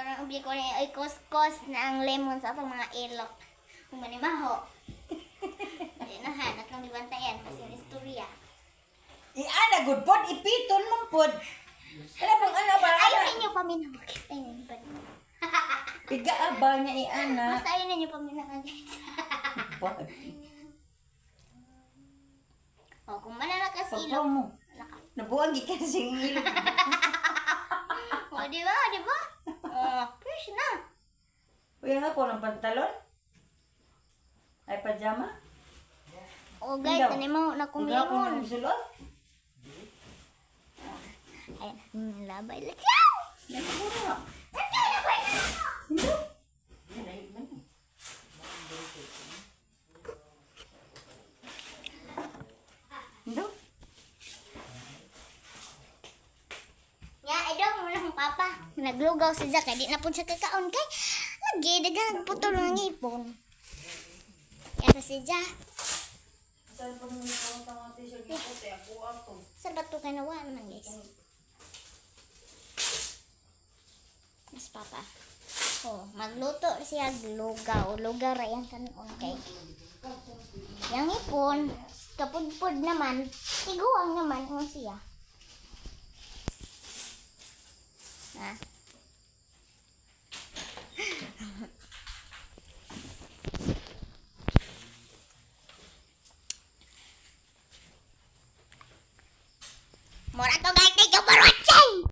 Karang ubi ko na ay kuskus na ang lemon sa atong mga ilok. Kung manimaho. Hindi na ha, natang libantayan. Kasi yung istorya. Ana good pod ipiton man pod. Ala bang ana ba? Ayaw ninyo paminawag. Ayun, ba? Piga ba niya ana? Basta ayaw ninyo paminawag, guys. O, kung manalakas Pagpaw ilok. mo. Nabuang gikan sing ilog. O, di ba? Di ba? O, fresh na. Uy nga ko ng pantalon. Ay pajama. O, guys, ano mo na Kuya ko kumilimon. ng sulot. Ayun, labay. Let's go! Yan ko na. Let's go! Labay na ako! Hindi. Hindi. Ya, idong mo lang papa. Naglugaw si Jack, di na po siya kakaon kay lagi dagang putol ng ngipon. Yan si Jack. Saan pa mo nang tawag t-shirt ko te ako ato. Sa bato ka nawa naman guys. Mas papa. Oh, magluto siya lugaw. Lugaw ra yan kanon kay. Yang ngipon, kapudpud naman, tiguang naman ang siya. Ah.